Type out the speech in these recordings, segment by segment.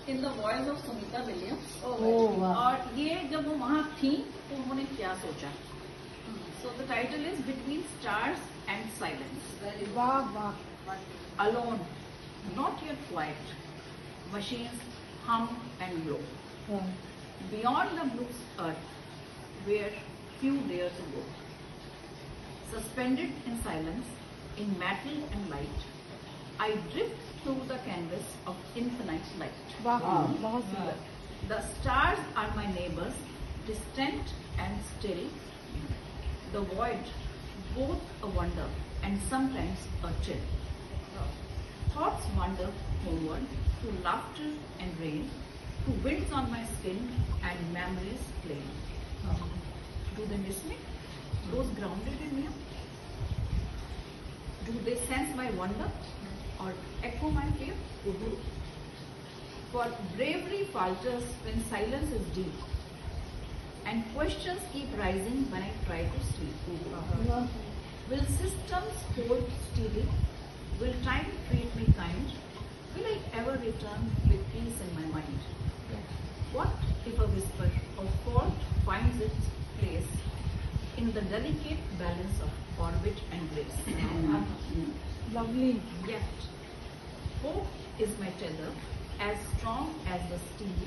In the voice of Sunita Williams. और ये जब वो वहाँ थी तो उन्होंने क्या सोचा। So the title is between stars and silence. वाह वाह। Alone, not yet quite, machines hum and blow. Beyond the blue earth, where few dare to go. Suspended in silence, in metal and light, I drift through the canvas of infinite light. Wow. The stars are my neighbors, distant and still. The void, both a wonder and sometimes a chill. Thoughts wander homeward to laughter and rain, to winds on my skin and memories plain. Do they miss me? Those grounded in me? Do they sense my wonder or echo my fear? For bravery falters when silence is deep, and questions keep rising when I try to sleep. Will systems hold steady? Will time treat me kind? Will I ever return with peace in my mind? What if a whisper of fault finds its place in the delicate balance of orbit and grace? Lovely. Yet, hope is my tether, as strong as the steel.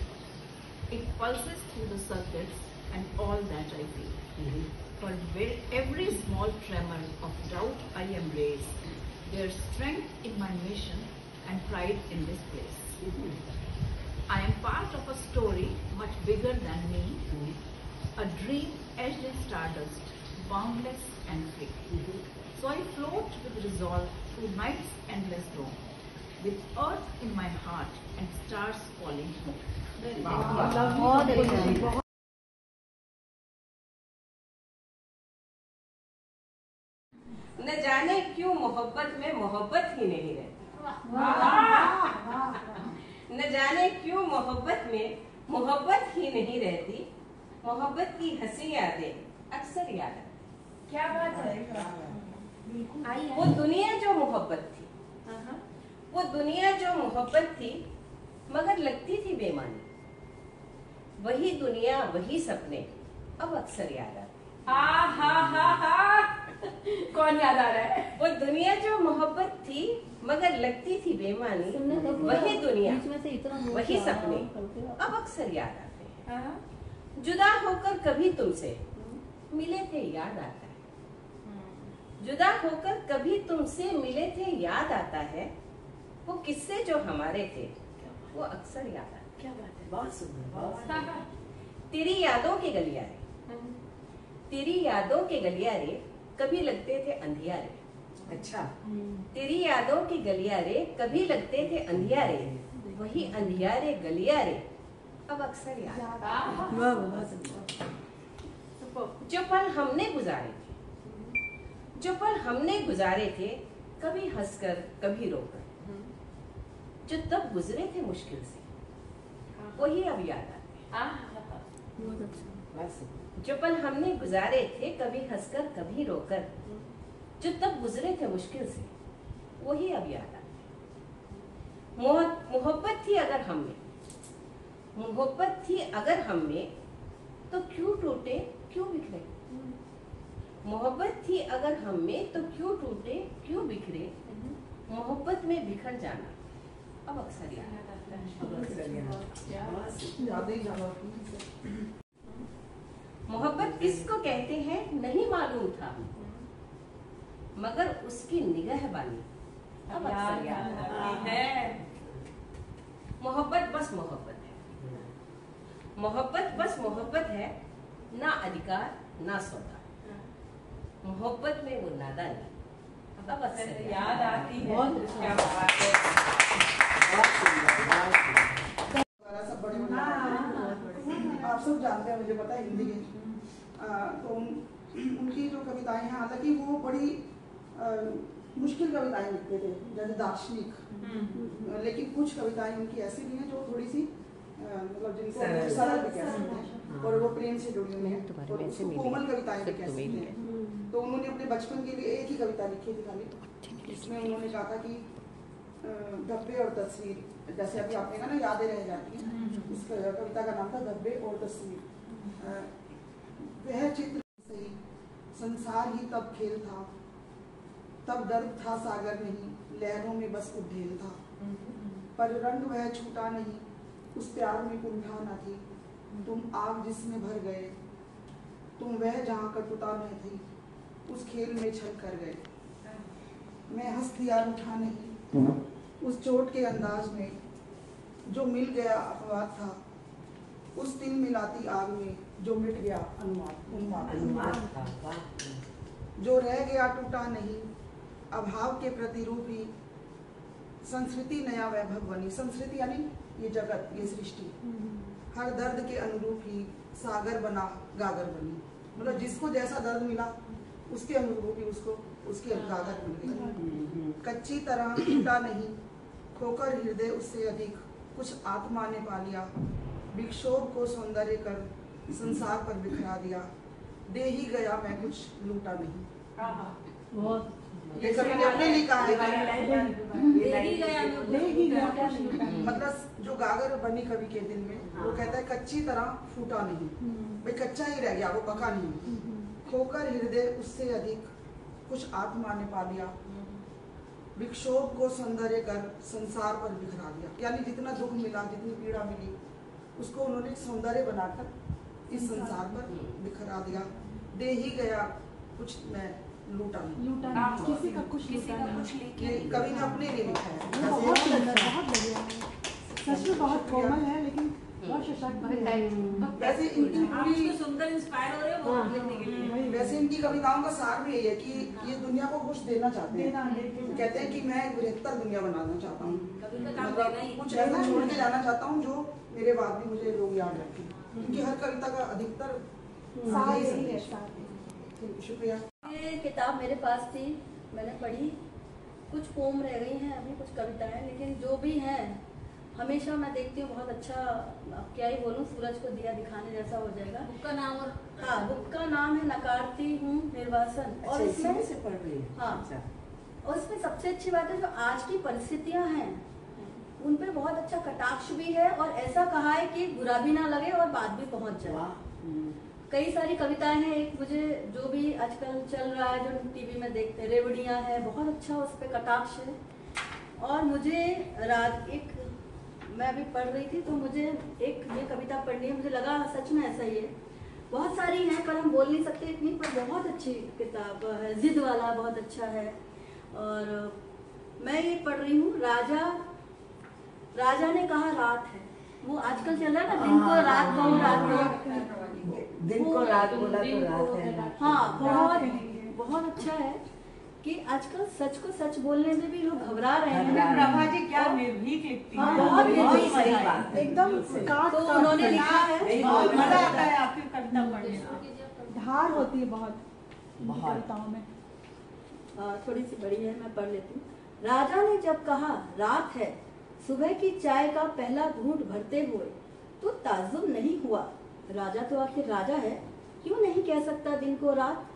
It pulses through the circuits and all that I feel. For every small tremor of doubt I embrace, there's strength in my mission and pride in this place. I am part of a story much bigger than me, a dream edged in stardust, boundless and free. So I float with resolve through night's endless dawn, with earth in my heart and stars calling home. न जाने क्यों मोहब्बत में मोहब्बत ही नहीं रहती। न जाने क्यों मोहब्बत में मोहब्बत ही नहीं रहती। मोहब्बत की हंसी यादें अक्सर याद आती। क्या बात है। वो दुनिया जो मोहब्बत थी, वो दुनिया जो मोहब्बत थी, मगर लगती थी बेमानी। वही दुनिया वही सपने अब अक्सर याद आते। कौन याद आ रहा है। वो दुनिया जो मोहब्बत थी मगर लगती थी बेमानी, वही दुनिया वही सपने अब अक्सर याद आते हैं। जुदा होकर कभी तुमसे मिले थे याद आता है। जुदा होकर कभी तुमसे मिले थे याद आता है। वो किस्से जो हमारे थे वो अक्सर याद आते। क्या बात है। बहुत सुंदर। तेरी यादों के गलियारे, तेरी यादों के गलियारे कभी लगते थे अंधियारे। अच्छा। तेरी यादों के गलियारे कभी लगते थे अंधियारे, वही अंधियारे गलियारे अब अक्सर याद आते। जो पल हमने गुजारे थे, जो पल हमने गुजारे थे, कभी हंसकर कभी रोकर, जो तब गुजरे थे मुश्किल से, वही अब याद आते। जो पल हमने गुजारे थे, कभी हंसकर कभी रोकर, जो तब गुजरे थे मुश्किल से, वही अब याद आते। मोहब्बत थी अगर हम में, मोहब्बत थी अगर हम में, तो क्यों टूटे क्यों बिखरे। मोहब्बत थी अगर हम में, तो क्यों टूटे क्यों बिखरे। मोहब्बत में बिखर जाना अब अक्सर याद आता है। मोहब्बत किसको कहते हैं नहीं मालूम था, मगर उसकी निगहबानी अब अक्सर याद आती है। मोहब्बत बस मोहब्बत है, मोहब्बत बस मोहब्बत है, ना अधिकार ना सौदा। मोहब्बत में वो नादानी अब अक्सर याद आती है। क्या बात है। आप सब जानते हैं, मुझे पता है हिंदी की। तो उनकी जो कविताएं हैं, हालांकि वो बड़ी मुश्किल कविताएं लिखते थे, जैसे दार्शनिक, लेकिन कुछ कविताएं उनकी ऐसी भी हैं जो थोड़ी सी मतलब जिनको सरल भी कह सकते हैं और वो प्रेम से जुड़ी हुई हैं और उसको कोमल कविताएं भी कह सकते हैं। तो उन्होंने अपने बचपन के लिए एक ही कविता लिखी थी खाली, जिसमें उन्होंने कहा था कि धब्बे और तस्वीर, जैसे अभी आपने कहा ना यादें रह जाती हैं, उस कविता का नाम था धब्बे और तस्वीर। वह चित्र सही, संसार ही तब खेल था, तब दर्द था सागर नहीं, लहरों में बस उद्देल था। पर रंग वह छूटा नहीं, उस प्यार में कुंठा न थी, तुम आग जिसमें भर गए, तुम वह जहाँ कटुता में थी, उस खेल में छल कर गए। मैं हंस दिया रूठा नहीं, उस चोट के अंदाज में, जो मिल गया अपवाद था, उस तिल मिलाती आग में, जो मिट गया उन्माद था। जो रह गया टूटा नहीं, अभाव के प्रतिरूप ही, संस्कृति नया वैभव बनी। संस्कृति यानी ये जगत, ये सृष्टि, हर दर्द के अनुरूप ही सागर बना गागर बनी। मतलब जिसको जैसा दर्द मिला उसके अनुरूप ही उसको उसके गागर मिल गई। कच्ची तरह टूटा नहीं, खोकर हृदय उससे अधिक, कुछ आत्मा ने पा लिया, विक्षोभ को सौंदर्य कर संसार पर बिखरा दिया। दे ही गया मैं कुछ लूटा नहीं। ये कवि ने अपने लिए कहा है। मतलब जो गागर बनी कवि के दिल में, वो कहता है कच्ची तरह फूटा नहीं, भाई कच्चा ही रह गया, वो पका नहीं। खोकर हृदय उससे अधिक, कुछ आत्मा ने पा लिया, विक्षोभ को सौंदर्य कर संसार पर बिखरा दिया। यानी जितना दुख मिला, जितनी पीड़ा मिली, उसको उन्होंने सौंदर्य बनाकर इस संसार पर बिखरा दिया। दे ही गया कुछ मैं लूटा नहीं। किसी का कुछ ये कवि ने अपने लिए लिखा है। बहुत सुंदर, बहुत बढ़िया है, सच में बहुत कोमल है, लेकिन बहुत सशक्त है। वैसे इनकी पूरी सुंदर इंस्पायर हो रहे हो वो लिखने के लिए। वैसे इनकी कविताओं का सार भी यही है कि ये दुनिया को कुछ देना चाहते हैं। कहते हैं कि मैं एक बेहतर दुनिया बनाना चाहता हूँ, मतलब कुछ ऐसा छोड़ के जाना चाहता हूँ जो मेरे बाद भी मुझे लोग याद रखें। क्योंकि हर कविता का अधिकतर सार यही यही है, संदेश। सार। शुक्रिया। ये किताब मेरे पास थी, मैंने पढ़ी, कुछ पोम रह गई हैं अभी, कुछ कविताएं, लेकिन जो भी हैं हमेशा मैं देखती हूँ बहुत अच्छा। अब क्या ही बोलूँ, सूरज को दिया दिखाने जैसा हो जाएगा। बुक का नाम और हाँ, बुक का नाम है नकारती हूँ निर्वासन। और इसमें से पढ़ रही है। हाँ, और इसमें सबसे अच्छी बात है जो आज की परिस्थितियाँ हैं उन पे बहुत अच्छा कटाक्ष भी है, और ऐसा कहा है कि बुरा भी ना लगे और बात भी पहुँच जाए। कई सारी कविताएं हैं। एक मुझे जो भी आजकल चल रहा है, जो टीवी में देखते हैं, रेवड़ियाँ है, बहुत अच्छा उस पर कटाक्ष है। और मुझे एक मैं अभी पढ़ रही थी तो मुझे एक ये कविता पढ़नी है, मुझे लगा सच में ऐसा ही है। बहुत सारी हैं पर हम बोल नहीं सकते इतनी, पर बहुत अच्छी किताब है, जिद वाला बहुत अच्छा है। और मैं ये पढ़ रही हूँ, राजा ने कहा रात है। वो आजकल चल रहा है ना, दिन को रात कहूँ, रात को दिन को रात बोला तो रात है। हाँ, बहुत अच्छा है कि आजकल सच को सच बोलने में भी लोग घबरा रहे हैं। प्रभा जी क्या निर्भीक लिखती हाँ, हैं। बहुत निर्भीक सही है। बात है। एकदम काट तो उन्होंने लिखा है, बहुत मजा आता है आपकी कविता पढ़ने में। धार होती है बहुत बहुत। कविताओं में। थोड़ी सी बड़ी है, मैं पढ़ लेती हूँ। राजा ने जब कहा रात है, सुबह की चाय का पहला घूंट भरते हुए तो ताज्जुब नहीं हुआ। राजा तो आखिर राजा है, क्यों नहीं कह सकता दिन को रात।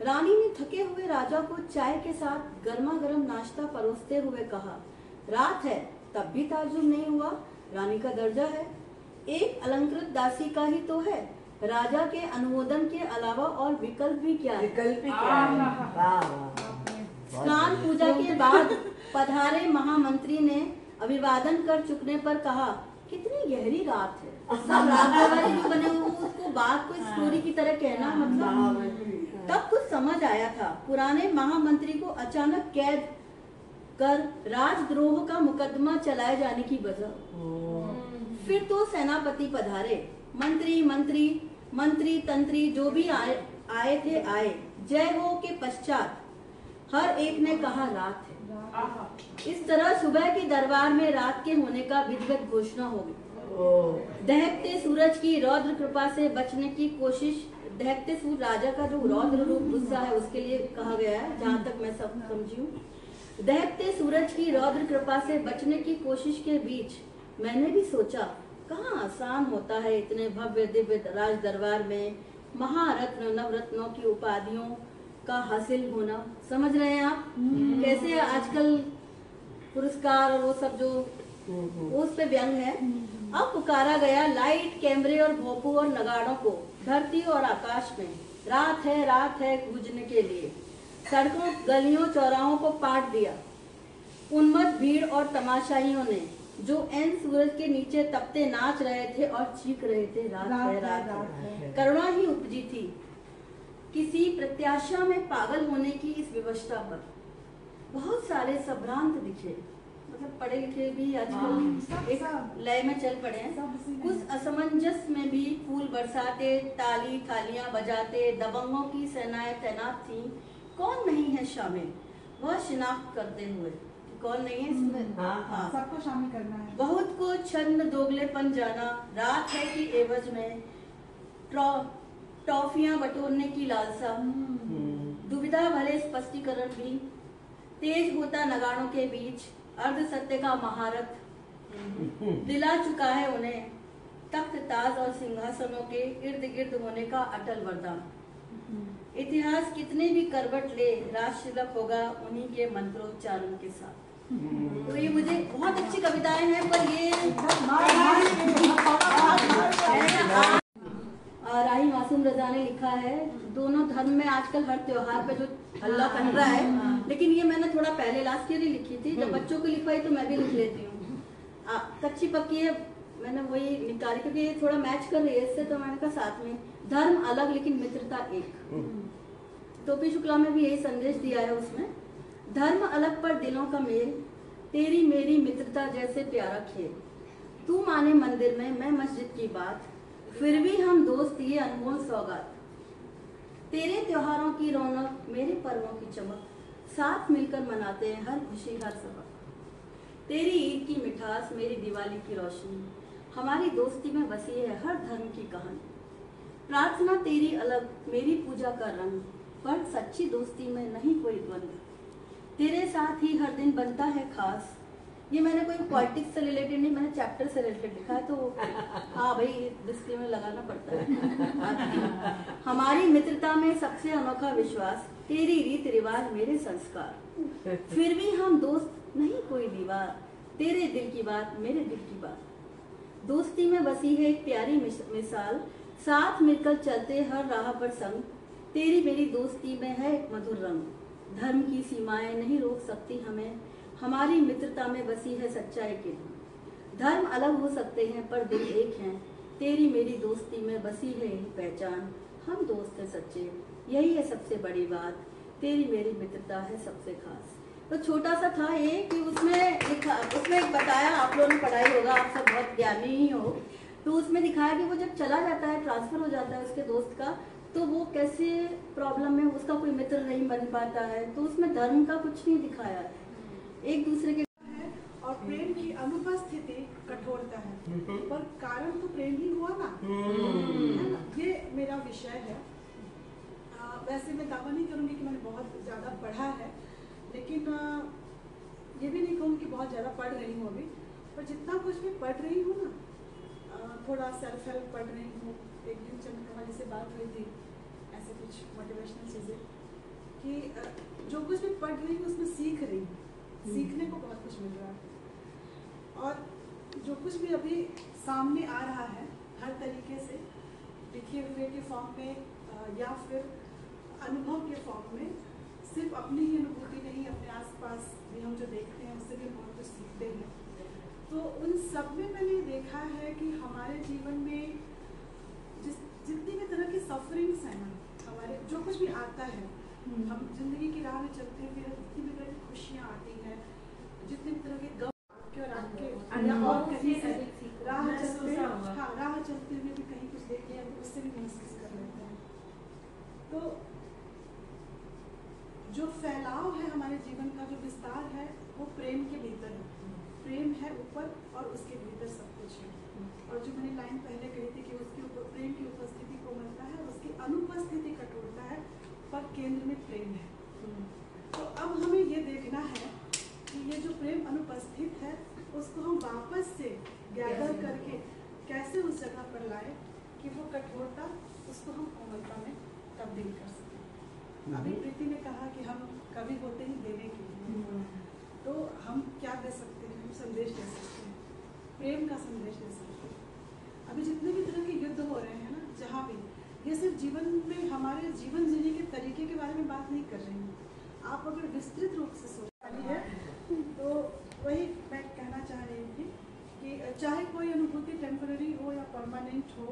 रानी ने थके हुए राजा को चाय के साथ गर्मा गर्म नाश्ता परोसते हुए कहा, रात है तब भी ताज्जुब नहीं हुआ, रानी का दर्जा है, एक अलंकृत दासी का ही तो है। राजा के अनुमोदन के अलावा और विकल्प भी क्या है। विकल्प क्या है? वाह, वाह। स्नान पूजा के बाद पधारे महामंत्री ने अभिवादन कर चुकने पर कहा, कितनी गहरी रात है। सब रात वाले जो बने हुए उसको बात को स्टोरी की तरह कहना, मतलब तब कुछ समझ आया था। पुराने महामंत्री को अचानक कैद कर राजद्रोह का मुकदमा चलाए जाने की वजह। फिर तो सेनापति पधारे, मंत्री तंत्री जो भी आए थे आए। जय हो के पश्चात हर एक ने कहा रात है। इस तरह सुबह की दरबार में रात के होने का विधिवत घोषणा हो गई। दहकते सूरज की रौद्र कृपा से बचने की कोशिश, दहकते सूरज राजा का जो रौद्र रूप गुस्सा है उसके लिए कहा गया है, जहाँ तक मैं सब समझी हूँ। दहकते सूरज की रौद्र कृपा से बचने की कोशिश के बीच मैंने भी सोचा, कहाँ आसान होता है इतने भव्य दिव्य राज दरबार में महारत्न नवरत्नों की उपाधियों का हासिल होना। समझ रहे हैं आप कैसे आजकल पुरस्कार और वो सब जो वो उस पे व्यंग है। अब पुकारा गया लाइट, कैमरे और भोपू और नगाड़ों को धरती और आकाश में। रात है गूंजने के लिए। सड़कों, गलियों, चौराहों को पाट दिया उन्मत्त भीड़ और तमाशाइयों ने, जो एन सूरज के नीचे तपते नाच रहे थे और चीख रहे थे, रात है। करुणा ही उपजी थी किसी प्रत्याशा में पागल होने की इस विवशता पर। बहुत सारे संभ्रांत दिखे, मतलब पढ़े लिखे भी आजकल एक लय में चल पड़े हैं। उस असमंजस में भी फूल बरसाते, ताली थालियां बजाते, दबंगों की सेनाएं तैनात थीं। कौन नहीं है शामिल, वह शिनाख्त करते हुए कि कौन नहीं है इसमें। सबको शामिल करना है। बहुत को छंद दोगलेपन जाना, रात है कि एवज में टॉफियां बटोरने की लालसा, दुविधा भरे स्पष्टीकरण भी, तेज होता नगाड़ों के बीच अर्ध सत्य का महारथ दिला चुका है उन्हें तख्त ताज और सिंहासनों के इर्द गिर्द होने का अटल वरदान। इतिहास कितने भी करवट ले, राष्ट्रतिलक होगा उन्हीं के मंत्रोच्चारण के साथ। तो ये मुझे बहुत अच्छी कविताएं हैं, पर ये राही मासूम रजा ने लिखा है। दोनों धर्म में आजकल हर त्योहार पे जो हल्ला बन रहा है, लेकिन ये मैंने थोड़ा पहले लास्ट ईयर ही लिखी थी। जब बच्चों को लिखवाई तो मैं भी लिख लेती हूँ। कच्ची पक्की है, मैंने वही निकाली क्योंकि ये थोड़ा मैच कर रही है इससे, तो मैंने कहा साथ में धर्म अलग लेकिन मित्रता एक। टोपी शुक्ला में भी यही संदेश दिया है उसमें। धर्म अलग पर दिलों का मेल, तेरी मेरी मित्रता जैसे प्यारा खेल। तू माने मंदिर में, मैं मस्जिद की बात, फिर भी हम दोस्त ये अनमोल सौगात। तेरे त्योहारों की रौनक, मेरे पर्वों की चमक, साथ मिलकर मनाते हैं हर खुशी हर सबक। तेरी ईद की मिठास, मेरी दिवाली की रोशनी, हमारी दोस्ती में बसी है हर धर्म की कहानी। प्रार्थना तेरी अलग, मेरी पूजा का रंग, पर सच्ची दोस्ती में नहीं कोई द्वंद्व। तेरे साथ ही हर दिन बनता है खास। ये मैंने कोई पॉलिटिक्स से रिलेटेड नहीं, मैंने चैप्टर से रिलेटेड लिखा है, तो हाँ भाई डिस्क्लेमर लगाना पड़ता है। हमारी मित्रता में सबसे अनोखा विश्वास, तेरी रीत रिवाज मेरे संस्कार, फिर भी हम दोस्त नहीं कोई दीवार, तेरे दिल की बात मेरे दिल की बात। दोस्ती में बसी है एक प्यारी मिसाल, साथ मिलकर चलते हर राह पर संग, तेरी मेरी दोस्ती में है एक मधुर रंग। धर्म की सीमाएं नहीं रोक सकती हमें, हमारी मित्रता में बसी है सच्चाई की धुन। धर्म अलग हो सकते हैं पर दिल एक हैं, तेरी मेरी दोस्ती में बसी है यही पहचान, हम दोस्त हैं सच्चे, यही है सबसे बड़ी बात, तेरी मेरी मित्रता है सबसे खास। तो छोटा सा था ये कि उसमें लिखा, उसमें एक बताया, आप लोगों ने पढ़ाई होगा, आप सब बहुत ज्ञानी ही हो, तो उसमें दिखाया कि वो जब चला जाता है, ट्रांसफर हो जाता है उसके दोस्त का, तो वो कैसे प्रॉब्लम में, उसका कोई मित्र नहीं बन पाता है। तो उसमें धर्म का कुछ नहीं दिखाया है, एक दूसरे के है। और प्रेम की अनुपस्थिति कठोरता है, पर कारण तो प्रेम ही हुआ ना, है ना? ये मेरा विषय है। वैसे मैं दावा नहीं करूँगी कि मैंने बहुत ज़्यादा पढ़ा है, लेकिन ये भी नहीं कहूँगी कि बहुत ज़्यादा पढ़ रही हूँ अभी, पर जितना कुछ भी पढ़ रही हूँ ना, थोड़ा सेल्फ हेल्प पढ़ रही हूँ। एक दिन चंद्रमा जी से बात हुई थी, ऐसे कुछ मोटिवेशनल चीज़ें, कि जो कुछ भी पढ़ रही हूँ उसमें सीख रही हूँ, सीखने को बहुत कुछ मिल रहा है। और जो कुछ भी अभी सामने आ रहा है हर तरीके से, लिखे हुए के फॉर्म में या फिर अनुभव के फॉर्म में, सिर्फ अपनी ही अनुभूति नहीं, अपने आसपास भी हम जो देखते हैं उससे भी बहुत कुछ सीखते हैं। तो उन सब में मैंने देखा है कि हमारे जीवन में जितनी भी तरह की सफरिंग्स हैं ना, हमारे जो कुछ भी आता है, हम जिंदगी की राह में चलते हुए जितनी भी तरह की खुशियाँ आती हैं, जितनी भी तरह के गम और आपके और कहीं से राह चलते हुए भी कहीं कुछ देख लिया तो उससे भी महसूस कर लेते हैं। तो जो फैलाव है हमारे जीवन का, जो विस्तार है, वो प्रेम के भीतर है। प्रेम है ऊपर और उसके भीतर सब कुछ है। और जो मैंने लाइन पहले कही थी कि उसके ऊपर प्रेम की उपस्थिति कोमलता है, उसकी अनुपस्थिति कठोरता है, पर केंद्र में प्रेम है। तो अब हमें ये देखना है कि ये जो प्रेम अनुपस्थित है उसको हम वापस से गैदर करके कैसे उस जगह पर लाए कि वो कठोरता उसको हम कोमलता में तब्दील कर सकें। अभी प्रीति ने कहा कि हम कवि होते ही देने के लिए, तो हम क्या संदेश दे सकते हैं, प्रेम का संदेश दे सकते हैं। अभी जितने भी तरह के युद्ध हो रहे हैं ना, जहाँ भी, ये सिर्फ जीवन में हमारे जीवन जीने के तरीके के बारे में बात नहीं कर रही हूँ। आप अगर विस्तृत रूप से सोच रही है तो वही मैं कहना चाह रही थी कि चाहे कोई अनुभूति टेम्पररी हो या परमानेंट हो,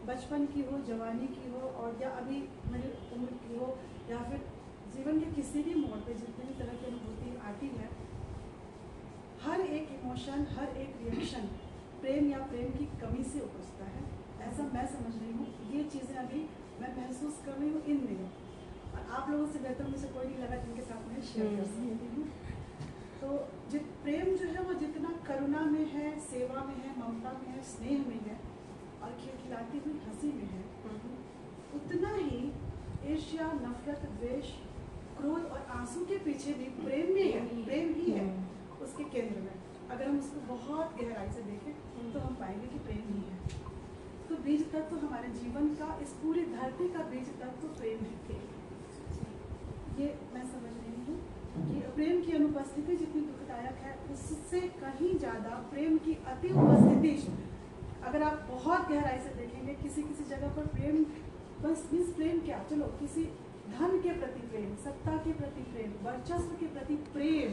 बचपन की हो, जवानी की हो, और या अभी मेरी उम्र की हो, या फिर जीवन के किसी भी मोड़ पे जितनी भी तरह की अनुभूति आती है, हर एक इमोशन, हर एक रिएक्शन प्रेम या प्रेम की कमी से उपजता है, ऐसा मैं समझ रही हूँ। ये चीज़ें अभी मैं महसूस कर रही हूँ इन दिनों, और आप लोगों से बेहतर मुझे कोई नहीं लगा जिनके साथ मैं शेयर कर सकती हूँ। तो प्रेम जो है वो जितना करुणा में है, सेवा में है, ममता में है, स्नेह में है और खिलखिलाती हुई हंसी में है, उतना ही ईर्ष्या, नफरत, द्वेष, क्रोध और आंसू के पीछे भी प्रेम भी है, प्रेम ही है उसके केंद्र में। अगर हम उसको बहुत गहराई से देखें तो हम पाएंगे कि प्रेम ही है। तो बीज तत्व तो हमारे जीवन का, इस पूरी धरती का बीज तत्व तो प्रेम है। ये मैं समझ रही हूँ कि प्रेम की अनुपस्थिति जितनी दुखदायक है, उससे कहीं ज़्यादा प्रेम की अति उपस्थिति, अगर आप बहुत गहराई से देखेंगे, किसी किसी जगह पर प्रेम बस मीन्स प्रेम क्या, चलो किसी धन के प्रति प्रेम, सत्ता के प्रति प्रेम, वर्चस्व के प्रति प्रेम,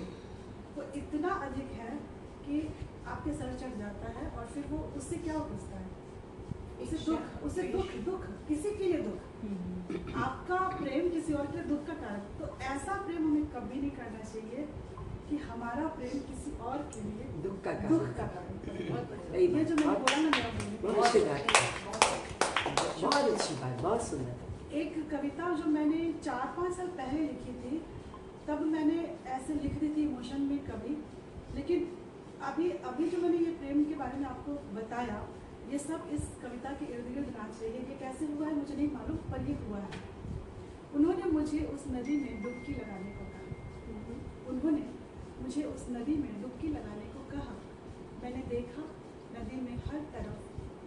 वो इतना अधिक है कि आपके सर चढ़ जाता है। और फिर वो उससे क्या उपजता है, उसे दुख किसी के लिए दुख, आपका प्रेम किसी और के लिए दुख का कारण। तो ऐसा प्रेम हमें कभी नहीं करना चाहिए कि हमारा प्रेम किसी और के लिए दुख का कारण। ये जो मैंने बोला ना, मेरा बहुत अच्छी बात, बहुत सुंदर। एक कविता जो मैंने 4-5 साल पहले लिखी थी, तब मैंने ऐसे लिख दी थी इमोशन में कभी, लेकिन अभी जो मैंने ये प्रेम के बारे में आपको बताया, ये सब इस कविता के इर्द गिर्द नाच रही है। ये कैसे हुआ है मुझे नहीं मालूम, पर ये हुआ है। उन्होंने मुझे उस नदी में डुबकी लगाने को कहा, उन्होंने मुझे उस नदी में डुबकी लगाने को कहा। मैंने देखा नदी में हर तरफ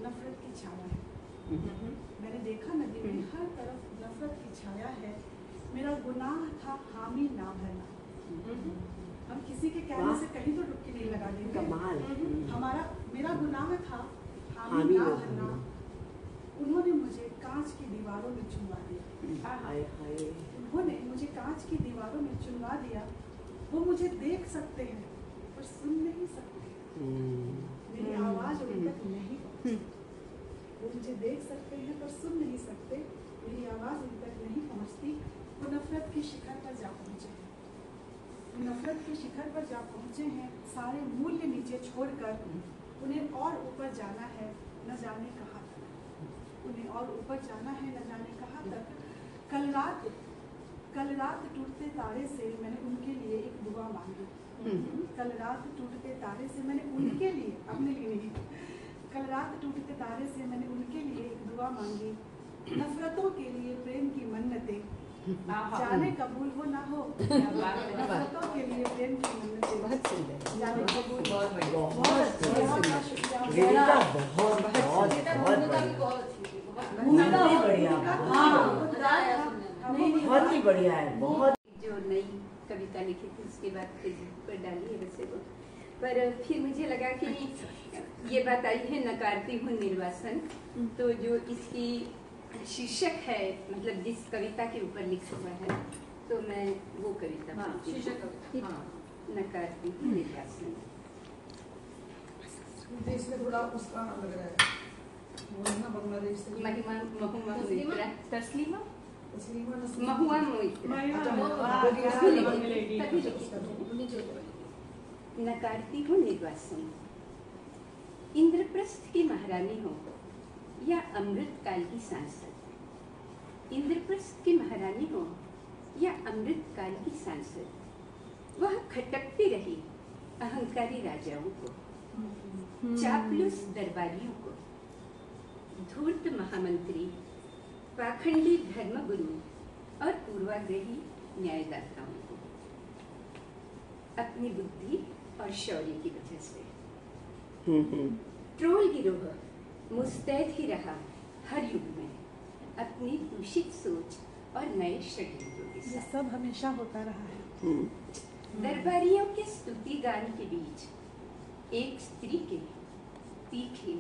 नफरत की छाया है, मैंने देखा नदी में हर तरफ नफरत की छाया है। मेरा गुनाह था हामी ना भरना। हम किसी के कहने से कहीं तो डुबकी नहीं लगा देंगे। मेरा गुनाह था हामी ना भरना। उन्होंने मुझे कांच की दीवारों में चुनवा दिया। उन्होंने मुझे कांच की दीवारों में चुनवा दिया। वो मुझे देख सकते हैं पर सुन नहीं सकते, मेरी आवाज उन तक नहीं पहुंचती। वो मुझे देख सकते हैं पर सुन नहीं सकते, मेरी आवाज उन तक नहीं पहुंचती। वो नफरत की शिखर पर जा पहुंचे हैं, नफरत के शिखर पर जा पहुंचे हैं। सारे मूल्य नीचे छोड़कर उन्हें और ऊपर जाना है, न जाने कहाँ तक। उन्हें और ऊपर जाना है, न जाने कहाँ तक। कल रात टूटते तारे से मैंने उनके लिए एक दुआ मांगी। कल रात टूटते तारे से मैंने उनके लिए, अपने लिए नहीं, कल रात टूटते तारे से मैंने उनके लिए एक दुआ मांगी। नफरतों के लिए प्रेम की मन्नतें, जाने कबूल हो ना हो। नफरतों के लिए प्रेम की मन्नतें, बहुत सुंदर, जाने कबूल हो। बहुत ही बढ़िया है। बहुत जो नई कविता लिखी थी उसके बाद फेसबुक पर डाली है वैसे वो, पर फिर मुझे लगा कि ये बात आई है नकारती हूँ निर्वासन, तो जो इसकी शीर्षक है, मतलब जिस कविता के ऊपर लिखा हुआ है, तो मैं वो कविता नकारती हूँ निर्वासन। इसमें थोड़ा उसका लग रहा है, वो है ना बांग्लादेश से। महिमा महुआ मोइत्रा, तस्लीमा तस्लीमा महुआ मोइत्रा। नकारती हूँ निर्वासन। इंद्रप्रस्थ की महारानी हो या अमृत काल की सांसद, इंद्रप्रस्थ की महारानी हो या अमृत काल की सांसद, वह खटकती रही अहंकारी राजाओं को, चापलूस दरबारियों को, धूर्त महामंत्री, पाखंडी धर्मगुरु और पूर्वाग्रही न्यायदाताओं को, अपनी बुद्धि और शौर्य की वजह से। ट्रोल गिरोह मुस्तैद ही रहा हर युग में अपनी दूषित सोच और नए षड्यंत्रों के ये साथ। सब हमेशा होता रहा है। दरबारियों के स्तुति गान के बीच एक स्त्री के तीखे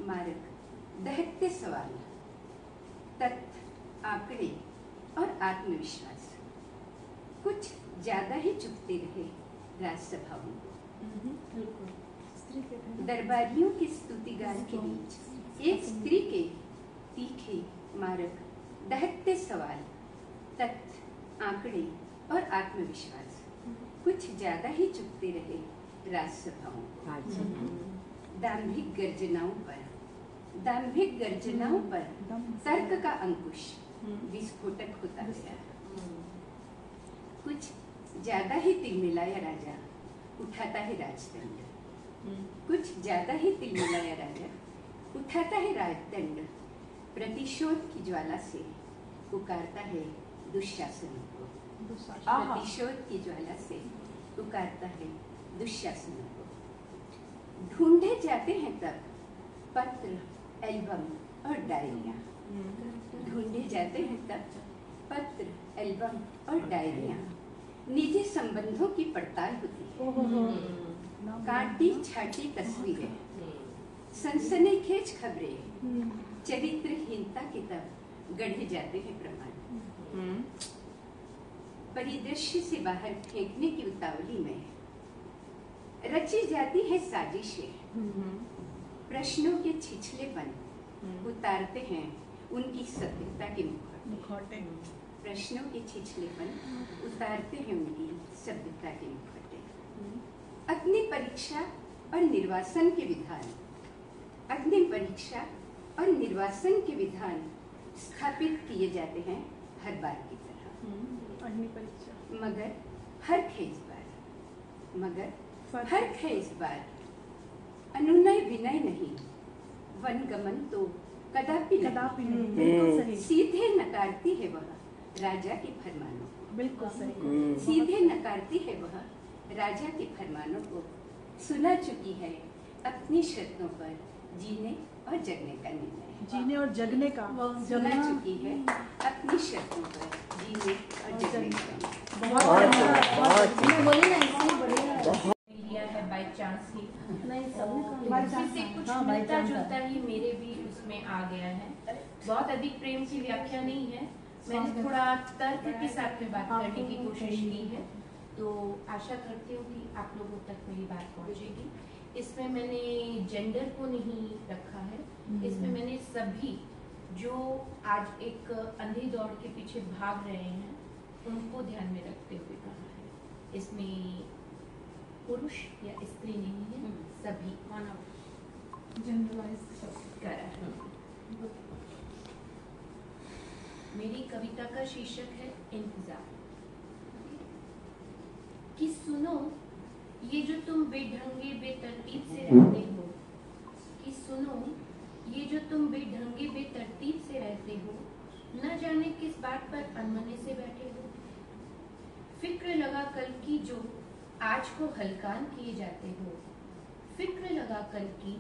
मारक दहकते सवाल, तथ्य, आंकड़े और आत्मविश्वास कुछ ज्यादा ही चुभते रहे राजसभाओं को। दरबारियों के स्तुतिगान के बीच एक स्त्री के तीखे मारक दहकते सवाल, तथ्य, आंकड़े और आत्मविश्वास कुछ ज्यादा ही चुभते रहे राजसभाओं को। दाम्भिक गर्जनाओं पर तर्क का अंकुश विस्फोटक होता गया। कुछ ज्यादा ही तिलमिलाया राजा उठाता है राजदंड, कुछ ज्यादा ही तिलमिलाया राजा उठाता है राजदंड, प्रतिशोध की ज्वाला से पुकारता है दुशासन को, प्रतिशोध की ज्वाला से पुकारता है दुशासन को। ढूंढे जाते हैं तब पत्र, एल्बम और डायरिया, ढूंढे जाते हैं तब पत्र, एल्बम और डायरिया। निजी संबंधों की पड़ताल होती है, काटी छाटी तस्वीरें, सनसनीखेज खबरें, चरित्रहीनता की तब गढ़े जाते हैं प्रमाण। परिदृश्य से बाहर फेंकने की उतावली में रची जाती है साजिशें, प्रश्नों के छिछलेपन उतारते हैं उनकी सभ्यता के मुखौटे, प्रश्नों के छिछलेपन उतारते हैं उनकी सभ्यता के मुखौटे। अग्नि परीक्षा और निर्वासन के विधान, अग्नि परीक्षा और निर्वासन के विधान स्थापित किए जाते हैं हर बार की तरह, अग्नि परीक्षा, मगर हर खेज बार अनुनय विनय नहीं, वनगमन तो कदापि नहीं। बिल्कुल सही, सीधे नकारती है वह राजा के फरमानों को, बिल्कुल सही, सीधे नकारती है वह राजा के फरमानों को। सुना चुकी है अपनी शर्तों पर जीने और जगने का निर्णय, जीने और जगने का, सुना चुकी है अपनी शर्तों पर जीने और जगने का। बोले ना इसलिए बढ़िया लिया है बाय चांस ही, नहीं इससे कुछ मिलता जुलता ही मेरे भी उसमें आ गया है। बहुत अधिक प्रेम की व्याख्या नहीं है, मैंने थोड़ा तर्क के साथ में बात करने की कोशिश की है, तो आशा करती हूँ कि आप लोगों तक मेरी बात पहुँचेगी। इसमें मैंने जेंडर को नहीं रखा है, इसमें मैंने सभी जो आज एक अंधी दौड़ के पीछे भाग रहे हैं उनको ध्यान में रखते हुए कहा है। इसमें पुरुष या स्त्री नहीं है, सभी जनरलाइज करा है। मेरी कविता का शीर्षक है इंतजार। कि सुनो ये जो तुम बेढंगे बेतरतीब से रहते हो, कि सुनो ये जो तुम बेढंगे बेतरतीब से रहते हो, न जाने किस बात पर अनमने से बैठे हो। फिक्र लगा कल की जो आज को हलकान किए जाते हो, फिक्र लगा कल की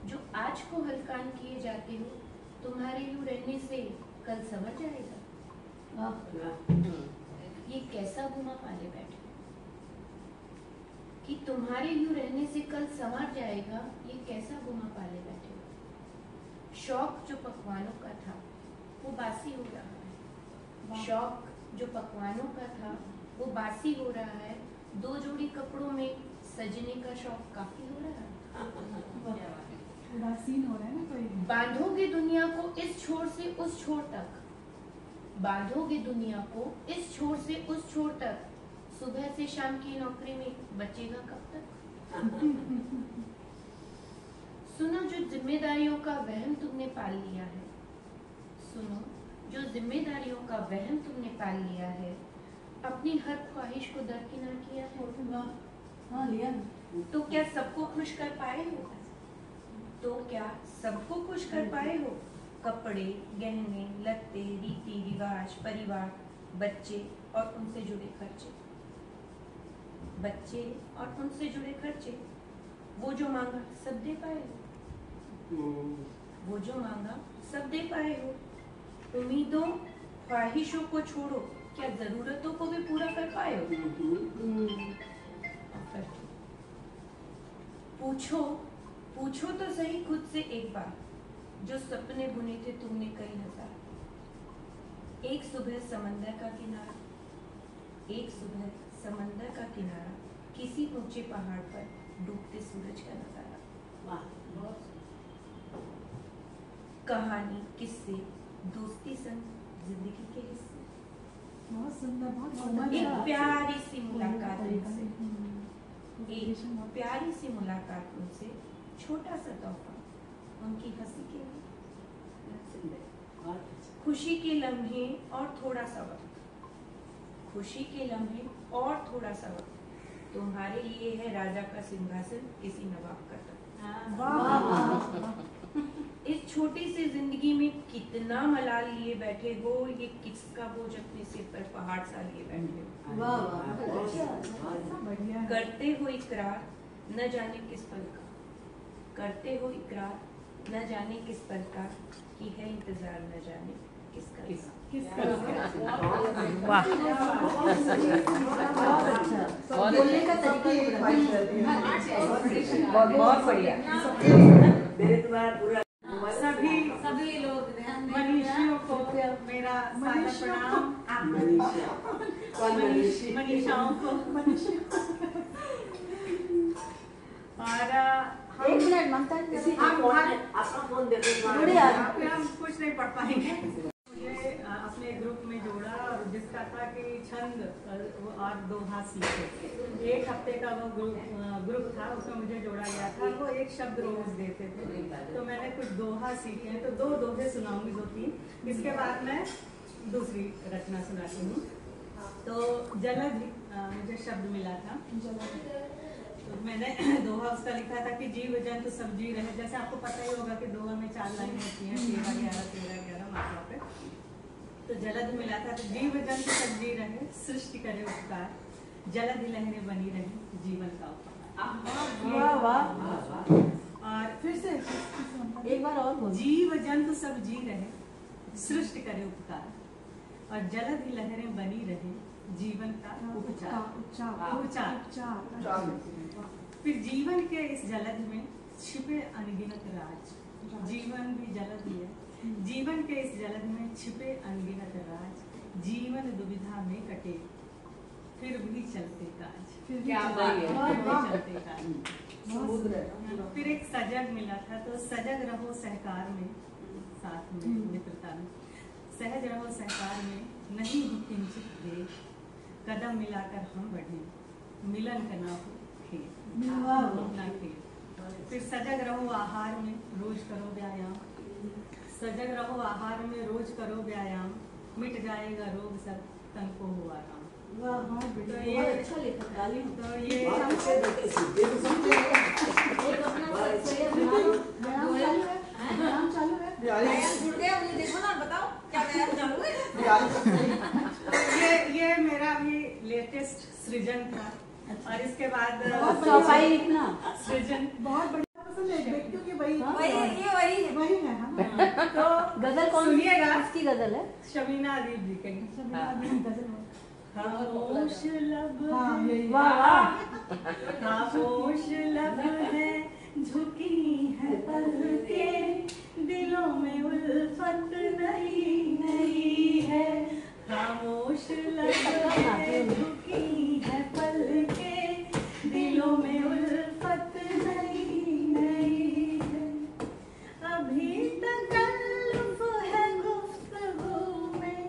जो आज को हलकान किए जाते हो, तुम्हारे यूं रहने से कल समझ जाएगा। ये कैसा गुमा पाले बैठे कि तुम्हारे यूं रहने से कल संवर जाएगा, ये कैसा गुमा पाले बैठे हो। शौक जो पकवानों का था वो बासी हो रहा है, शौक जो पकवानों का था वो बासी हो रहा है। दो जोड़ी कपड़ों में सजने का शौक काफी हो रहा है। उदासीन हो रहा है ना कोई। बांधोगे दुनिया को इस छोर से उस छोर तक, बांधोगे दुनिया को इस छोर से उस छोर तक, सुबह से शाम की नौकरी में बचेगा कब तक। सुनो जो जिम्मेदारियों का वहम तुमने पाल लिया है, सुनो जो जिम्मेदारियों का वहम तुमने पाल लिया है, अपनी हर ख्वाहिश को दरकिनार किया है। हाँ लिया तो क्या सबको खुश कर पाए हो, तो क्या सबको खुश कर पाए हो। कपड़े, गहने, लत्ते, रीति रिवाज, परिवार, बच्चे और उनसे जुड़े खर्चे, बच्चे और उनसे जुड़े खर्चे। वो जो मांगा सब दे पाए हो, वो जो मांगा सब दे पाए हो। उम्मीदों ख्वाहिशों को छोड़ो, क्या जरूरतों को भी पूरा कर पाए हो। पूछो तो सही खुद से एक बार, जो सपने बुने थे तुमने कई हजार। एक सुबह समंदर का किनारा, एक सुबह समंदर का किनारा, किसी ऊंचे पहाड़ पर डूबते सूरज का नजारा। वाह, कहानी, किस्से, दोस्ती संग जिंदगी के हिस्से। बहुत सुंदर, बहुत एक सुंदर। प्यारी सी मुलाकात उनसे, एक प्यारी सी मुलाकात उनसे, छोटा सा तोहफा उनकी हंसी के लिए। खुशी के लम्हे और थोड़ा सा वक्त, खुशी के लम्हे और थोड़ा सा वक्त, तुम्हारे लिए है राजा का सिंहासन, किसी नवाब का तख्त। इस छोटी सी जिंदगी में कितना मलाल लिए बैठे हो, ये किसका बोझ अपने सिर पर पहाड़ सा लिए बैठे हो। करते हो इकरार न जाने किस पल का, करते हो इकरार न जाने किस पल का, कि है इंतजार न जाने किसका। वाह, बोलने का तरीका बहुत बढ़िया। मेरे तुम्हारा पूरा सभी लोग मनीषियों को मेरा सादर प्रणाम। मनीषाओं को और एक मिनट ममता जी, अपना फोन दे दो। हम कुछ नहीं पढ़ पाएंगे। मुझे अपने ग्रुप में जोड़ा और जिसका था कि छंद और दोहा सीखे। एक हफ्ते का वो ग्रुप था, उसमें मुझे जोड़ा गया था। वो एक शब्द रोज देते थे, तो मैंने कुछ दोहा सीखे हैं, तो 2 दोहे सुनाऊंगी, 2-3। इसके बाद मैं दूसरी रचना सुनाती हूँ। तो जलद मुझे शब्द मिला था, तो मैंने दोहा उसका लिखा था कि जीव जंतु सब जी रहे। जैसे आपको पता ही होगा कि दोहा में 4 लाइनें होती हैं, 13-11 मात्रा पे। तो जलद मिला था, तो जीव जंतु सब जी रहे, सृष्टि करे उपकार, जलद लहरें बनी रहे, जीवन का उपकार। और फिर से एक बार और बोलो। जीव जंतु सब जी रहे, सृष्टि करे उपकार, और जलद लहरें बनी रहे, जीवन का उपचार। फिर जीवन के इस जलद में छिपे अनगिनत राज, जीवन भी जलद ही है। जीवन के इस जलद में छिपे अनगिनत राज, जीवन दुविधा में कटे, फिर भी चलते काज। क्या बात है। चलते काज। फिर एक सजग मिला था, तो सजग रहो सहकार में, साथ में मित्रता में, सहज रहो सहकार में, नहीं हो किंचित देर, कदम मिलाकर हम बढ़े, मिलन का ना हो खेल। फिर सजग रहो आहार में, रोज करो व्यायाम, सजग रहो आहार में, रोज करो व्यायाम, मिट जाएगा रोग सब, तन को हो आराम। तो ये अच्छा लिखा, गाली तो ये एक अपना व्यायाम चालू है। व्यायाम मुझे देखो ना, बताओ क्या व्यायाम चालू है। ये मेरा भी लेटेस्ट सृजन था। और इसके बाद सफाई लिखना सृजन बहुत बढ़िया पसंद है, व्यक्तियों की वही वही है, ये वही है। वही है, हाँ। तो गजल कौन सुनिएगा, किसकी गजल है? शमीना अदीब जी की। खामोश लब हाँ, है, यही। खामोश लब है, झुकी है पलके, दिलों में उल्फत नहीं है। खामोश लब है, झुकी है पलके, दिलों में उल्फत नहीं है। अभी तकल्लुफ़ है गुफ्तगू में,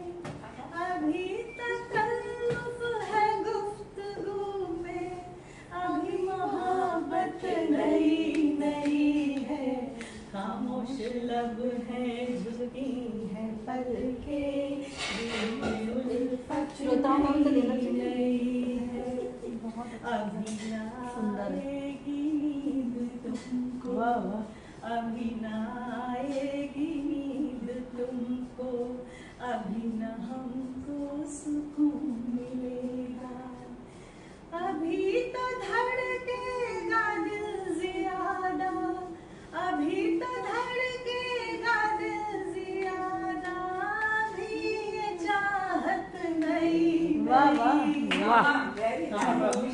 अभी तकल्लुफ़ है गुफ्तगू में, अभी मोहब्बत नहीं है। खामोश लब है, झुकी है पलके, दिल में उल्फत श्रोताओं को तो देना चाहिए। नहीं है। अभी ना आएगी नींद तुमको, अभी ना आएगी नींद तुमको, अभी ना हमको सुकून मिलेगा, अभी तो धड़केगा दिल ज़्यादा, अभी तो धड़केगा दिल ज़्यादा, अभी ये चाहत नहीं। वो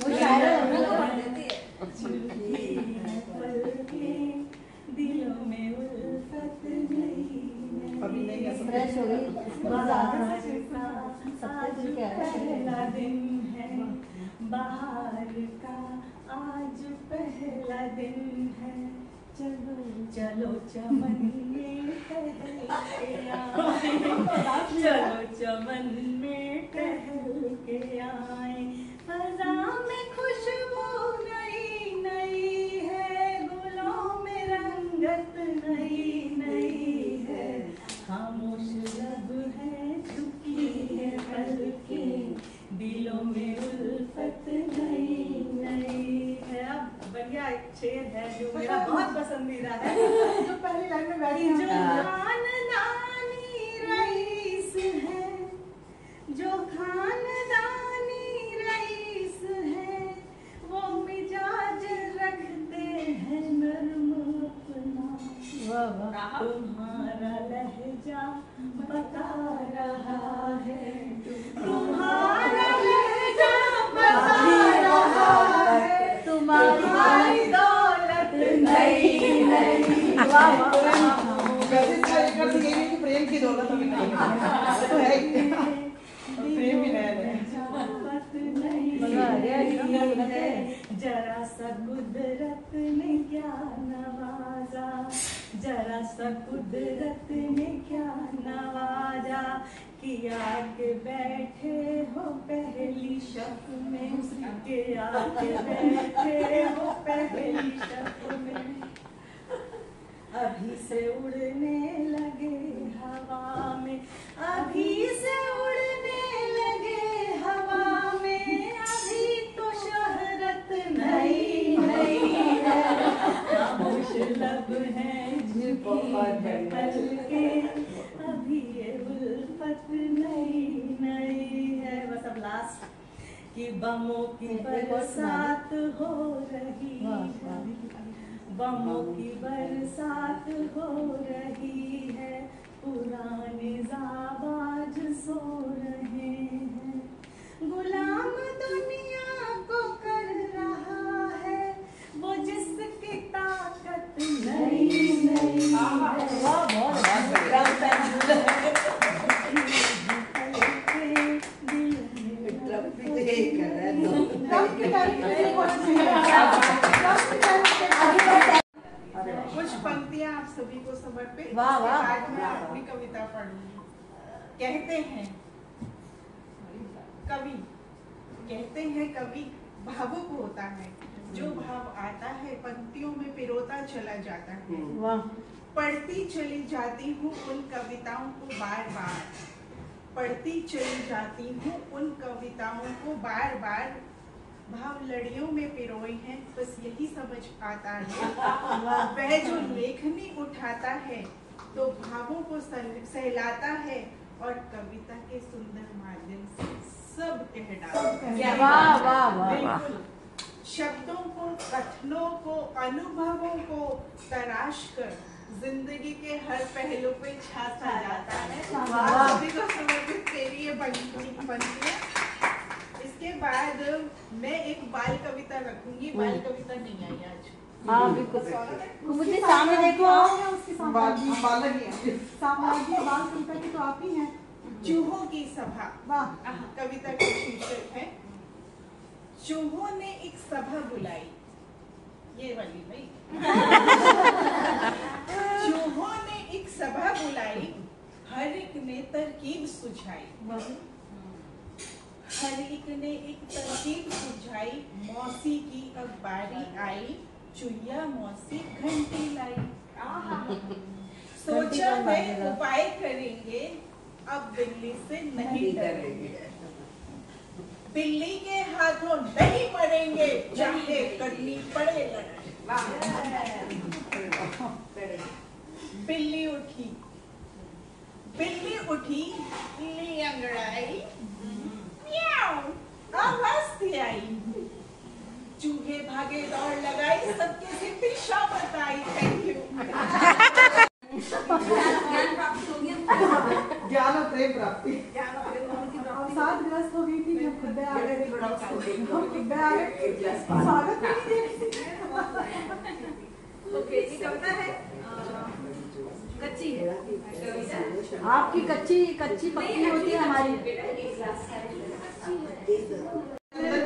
शायरी पढ़ देती है। आज पहला दिन है, चलो चलो चमन में टहल के आए, चलो चमन में टहल के आए। फजा में खुशबू नई नई है, गुलों में रंगत नई नई है, खामोश लब है झुकी है पलकें, दिलों में उल्फत नई नई है। अब बढ़िया एक शेर है जो मेरा बहुत पसंदीदा है, जो पहली लाइन में बैठी है। जो खानदानी रईस है, जो खानदानी रईस है, वो मिजाज रखते हैं नर्म अपना, तुम्हारा लहजा बता रहा है, तुम्हारा लहजा बता रहा है, तुम्हारी दौलत नई नई। प्रेम की दौलत अभी नहीं तो है ही, प्रेम भी नया है। जरा सा कुदरत ने क्या नवाजा, जरा सा कुदरत ने क्या नवाजा, कि आके बैठे हो पहली शब में, कि आके बैठे हो पहली शब में, अभी से उड़ने लगे हवा में, अभी से उड़ने लगे हवा में, अभी तो शोहरत नई नई है, खामोश लब है झुकी है पलकें, अभी ये उल्फत नई नई है। बस अब लास्ट कि बमों की बरसात हो रही है, बमों की बरसात हो रही है, पुराने जाबाज सो रहे हैं, गुलाम दुनिया को कर रहा है वो जिसकी ताकत नई नई कुछ पंक्तियां आप सभी को समर्पित। वाह, वाह। आज मैं अपनी कविता पढ़ूंगी। कहते हैं कवि भावुक होता है, जो भाव आता है पंक्तियों में पिरोता चला जाता है। पढ़ती चली जाती हूँ उन कविताओं को बार बार, पढ़ती चली जाती हूँ उन कविताओं को बार बार, भाव लड़ियों में पिरोए हैं बस यही समझ आता है। वह जो लेखनी उठाता है तो भावों को सहलाता है और कविता के सुंदर माध्यम से सब कह डालता है। वाह वाह वाह। बिल्कुल शब्दों को, कथनों को, अनुभवों को तराश कर जिंदगी के हर पहलू पे छाता जाता है। सभी को समर्पित तेरी ये पंक्तियां। इसके बाद मैं एक बाल कविता रखूंगी। बाल कविता नहीं आई आज। हाँ बिल्कुल। मुझे सामने देखो, उसके सामने बाल कविता की तो आप ही हैं। चूहों की सभा। वाह। कविता का शीर्षक है चूहों ने एक सभा बुलाई। ये वाली भाई। चूहों ने एक सभा बुलाई, हर एक ने तरकीब सुझाई। हर एक ने एक तरकीब सुझाई, मौसी की अब बारी आई, चुहिया मौसी घंटी लाई। सोचा है उपाय करेंगे, अब बिल्ली से नहीं डरेंगे। बिल्ली के हाथों नहीं मरेंगे, चाहे करनी पड़े लड़ाई। बिल्ली उठी, ली अंगड़ाई, आवाज आई। चूहे भागे, दौड़ लगाई, सबके से दिशा बताई। Thank you. ज्ञान और प्रेम प्राप्ति। साथ ग्रस्त हो गई थी जब खुद आ गए। स्वागत ओके, ये कविता है कच्ची है। आपकी कच्ची पक्की होती है, हमारी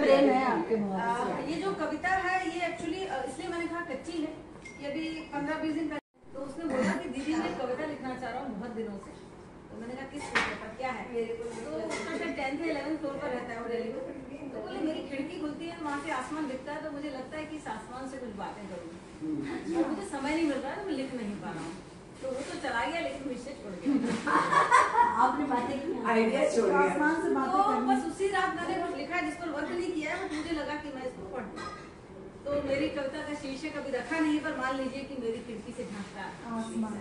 प्रेम है आपके। ये जो कविता है ये एक्चुअली 15-20 दिन पहले तो उसने बोला कि दीदी मैं कविता लिखना चाह रहा हूँ बहुत दिनों से। तो मैंने कहा किस विषय पर, क्या है? तो उसका शायद 10th या 11th फ्लोर पर रहता है वो दिल्ली में। तो बोले मेरी खिड़की खुलती है, वहाँ से आसमान दिखता है, तो मुझे लगता है कि इस आसमान से कुछ बातें करूँगी और मुझे समय नहीं मिल रहा है तो मैं लिख नहीं पा रहा हूँ। तो वो तो चला गया लेकिन विषय छोड़ गया। आपने बातें की, आइडिया छोड़ गया। आसमान से बातें तो करनी। बस उसी रात मैंने कुछ लिखा है जिस पर वर्क नहीं किया है, बट मुझे लगा कि मैं इसको पढ़ लूं। तो मेरी कविता का शीर्षक अभी रखा नहीं, पर मान लीजिए कि मेरी खिड़की से झांकता आसमान।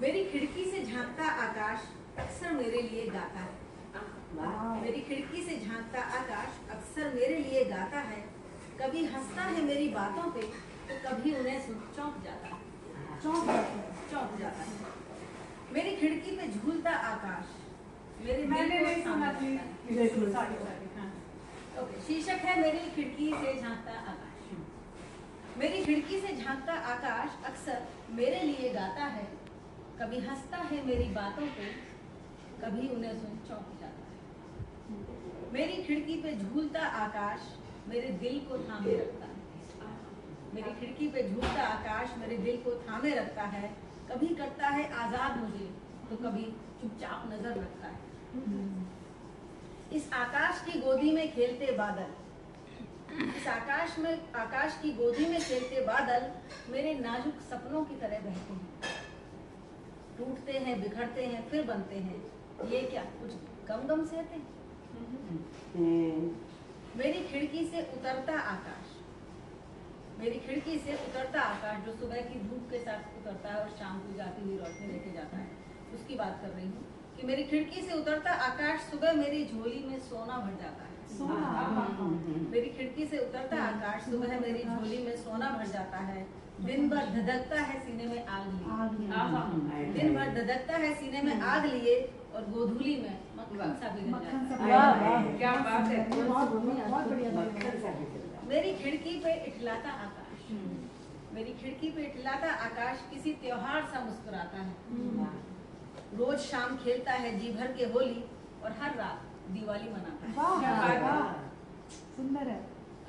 मेरी खिड़की से झांकता आकाश अक्सर मेरे लिए गाता है। मेरी खिड़की से झांकता आकाश अक्सर मेरे लिए गाता है। कभी हंसता है मेरी बातों पे तो कभी उन्हें चौंक जाता है। चौंक जाता है। मेरी खिड़की पे झूलता आकाश मेरे मैंने दिल को नहीं सुना थामे रखता है। ओके, शीर्षक है मेरी खिड़की से झांकता आकाश। मेरी खिड़की से झांकता आकाश अक्सर मेरे लिए गाता है। कभी हंसता है मेरी बातों पे कभी उन्हें सुन चौंक जाता है। मेरी खिड़की पे झूलता आकाश मेरे दिल को थामे रखता है। मेरी खिड़की पे झूलता आकाश मेरे दिल को थामे रखता है। कभी करता है आजाद मुझे तो कभी चुपचाप नजर रखता है। इस आकाश की गोदी में खेलते बादल, इस आकाश की गोदी में खेलते बादल मेरे नाजुक सपनों की तरह बहते हैं। टूटते हैं, बिखरते हैं, फिर बनते हैं। ये क्या कुछ गम गम सहते हैं। मेरी खिड़की से उतरता आकाश, मेरी खिड़की से उतरता आकाश जो सुबह की धूप के साथ उतरता है और शाम को जाती हुई रोशनी लेके जाता है, उसकी बात कर रही हूँ कि मेरी खिड़की से उतरता आकाश सुबह मेरी झोली में सोना भर जाता है। मेरी खिड़की से उतरता आकाश सुबह मेरी झोली में सोना भर जाता है। दिन भर धधकता है सीने में आग लिए, दिन भर धधकता है सीने में आग लिए और गोधूली में मक्खन सा भी रह जाता है। क्या बात है। बहुत बढ़िया। मेरी खिड़की पे इठलाता आकाश, मेरी खिड़की पे इठलाता आकाश किसी त्योहार सा मुस्कुराता है। रोज शाम खेलता है जी भर के होली और हर रात दिवाली मनाता है। सुंदर है।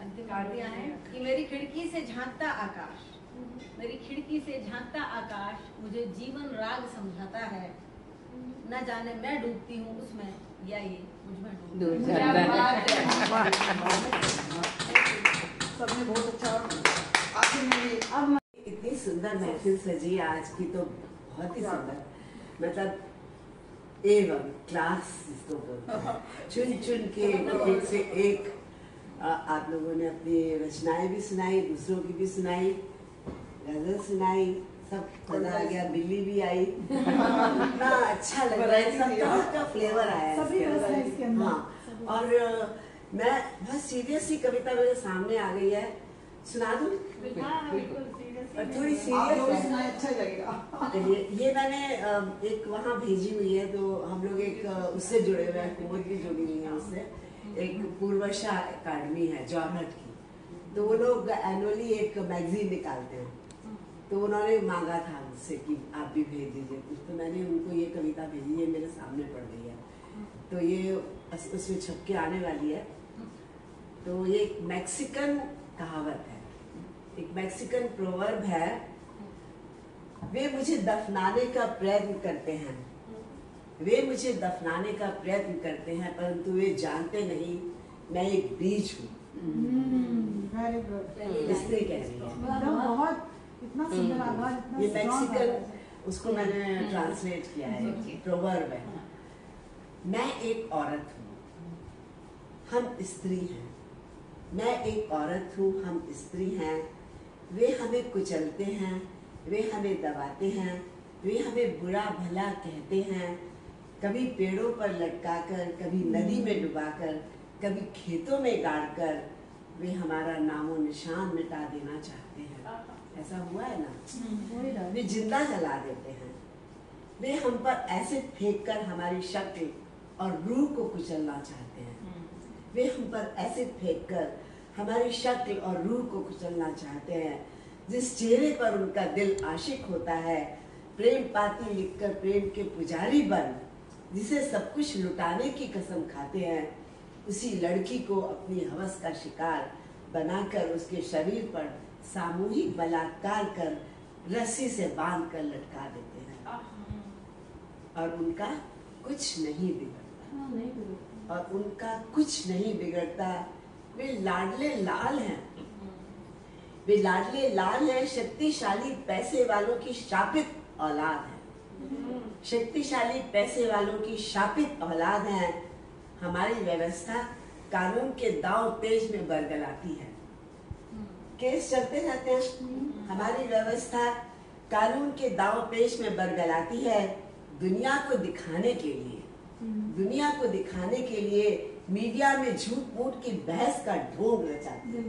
अंतिम आरतियां हैं कि मेरी खिड़की से झांकता आकाश, मेरी खिड़की से झांकता आकाश मुझे जीवन राग समझाता है। न जाने मैं डूबती हूँ उसमें या ये मुझ में डूब क्या बात है। सबने बहुत अच्छा। आखिर में ये अब इतनी सुंदर महफिल सजी आज की, तो बहुत ही सुंदर, मतलब एवं क्लास जिसको बोलते हैं। चुन चुन के एक से एक आप लोगों ने अपनी रचनाएं भी सुनाई, दूसरों की भी सुनाई, गजल सुनाई, सब मजा आ गया, बिल्ली भी आई। इतना अच्छा लग रहा है, सबका फ्लेवर आया सभी रस है इसके अंदर। हाँ, और मैं बहुत सीरियस सी कविता मेरे सामने आ गई है, सुना दूं? और थोड़ी सीरियस सुनाए अच्छा लगेगा। ये मैंने एक वहाँ भेजी हुई है, तो हम लोग एक उससे जुड़े हुए हैं, कुमुद भी जुड़ी हुई है उससे। एक पूर्वशा अकादमी है जॉर्हट की, तो वो लोग एनुअली एक मैगजीन निकालते हैं, तो उन्होंने मांगा था मुझसे कि आप भी भेज दीजिए कुछ, तो मैंने उनको ये कविता भेजी, ये मेरे सामने पड़ गई है, तो ये उसमें छप के आने वाली है। तो ये एक मैक्सिकन कहावत है, एक मैक्सिकन प्रोवर्ब है, वे मुझे दफनाने का प्रयत्न करते हैं, वे मुझे दफनाने का प्रयत्न करते हैं, परंतु वे जानते नहीं मैं एक बीज हूँ। Very good. स्त्री कह रही है। एकदम बहुत इतना सुंदर आवाज, इतना ये strong आवाज मैक्सिकन, है। उसको मैंने ट्रांसलेट किया है, प्रोवर्ब है। मैं एक औरत हूँ, हम स्त्री हैं। मैं एक औरत हूँ, हम स्त्री हैं। वे हमें कुचलते हैं, वे हमें दबाते हैं, वे हमें बुरा भला कहते हैं। कभी पेड़ों पर लटकाकर, कभी नदी में डुबाकर, कभी खेतों में गाड़कर वे हमारा नामो निशान मिटा देना चाहते हैं। ऐसा हुआ है ना? वे जिंदा जला देते हैं। वे हम पर एसिड फेंककर हमारी शक्ल और रूह को कुचलना चाहते हैं। वे हम पर एसिड फेंककर हमारी शक्ल और रूह को कुचलना चाहते हैं। जिस चेहरे पर उनका दिल आशिक होता है, प्रेम पाती लिखकर प्रेम के पुजारी बन, जिसे सब कुछ लुटाने की कसम खाते हैं, उसी लड़की को अपनी हवस का शिकार बनाकर उसके शरीर पर सामूहिक बलात्कार कर रस्सी से बांध कर लटका देते हैं और उनका कुछ नहीं बिगड़ता। और उनका कुछ नहीं बिगड़ता। वे लाडले लाल हैं। वे लाडले लाल हैं। शक्तिशाली पैसे वालों की शापित औलाद है। शक्तिशाली पैसे वालों की शापित औलाद है। हमारी व्यवस्था कानून के दांव पेच में बरगलाती है। केस चलते रहते हैं। हमारी व्यवस्था कानून के दांव पेच में बरगलाती है। दुनिया को दिखाने के लिए, दुनिया को दिखाने के लिए मीडिया में झूठ मूठ की बहस का ढोंग रचाती है।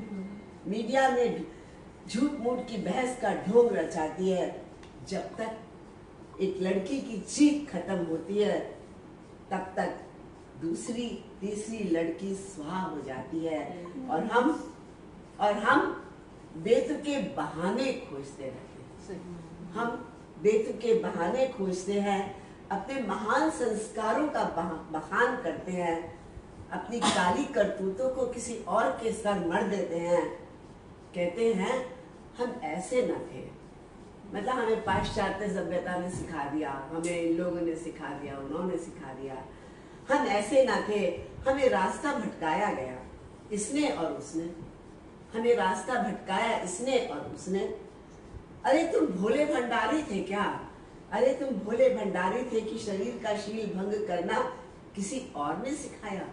मीडिया में झूठ मूठ की बहस का ढोंग रचाती है। जब तक एक लड़की की चीख खत्म होती है तब तक दूसरी तीसरी लड़की स्वाहा हो जाती है और हम बेतुके बहाने खोजते रहते हैं। हम बेतुके बहाने खोजते हैं। अपने महान संस्कारों का बखान करते हैं। अपनी काली करतूतों को किसी और के सर मढ़ देते हैं। कहते हैं हम ऐसे न थे। मतलब हमें पाश्चात्य सभ्यता ने सिखा दिया, हमें इन लोगों ने सिखा दिया, उन्होंने सिखा दिया। हम ऐसे न थे। हमें रास्ता भटकाया गया इसने और उसने। हमें रास्ता भटकाया इसने और उसने। अरे तुम भोले भंडारी थे क्या? अरे तुम भोले भंडारी थे कि शरीर का शील भंग करना किसी और ने सिखाया?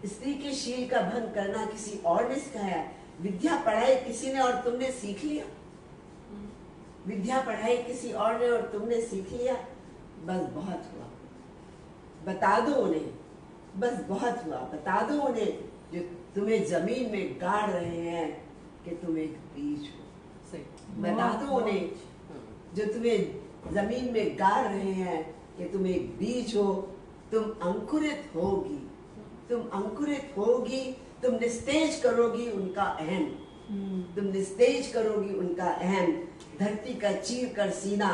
स्त्री के शील का भंग करना किसी और ने सिखाया? विद्या पढ़ाई किसी ने और तुमने सीख लिया? विद्या पढ़ाई किसी और ने और तुमने सीख लिया? बस बहुत हुआ। बता दो उन्हें, बस बहुत हुआ। बता दो उन्हें जो तुम्हें जमीन में गाड़ रहे हैं कि तुम एक बीज हो। बता दो उन्हें जो तुम्हें जमीन में गाड़ रहे हैं कि तुम एक बीज हो। तुम अंकुरित होगी, तुम अंकुरित होगी। तुम निस्तेज करोगी उनका अहम, तुम निस्तेज करोगी उनका अहम। धरती का चीर कर सीना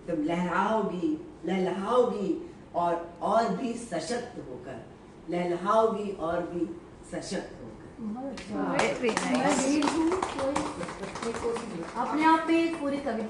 तुम लहराओगी, लहलहाओगी और भी सशक्त होकर, लहलहाओगी और भी सशक्त होकर। अपने आप में एक पूरी कविता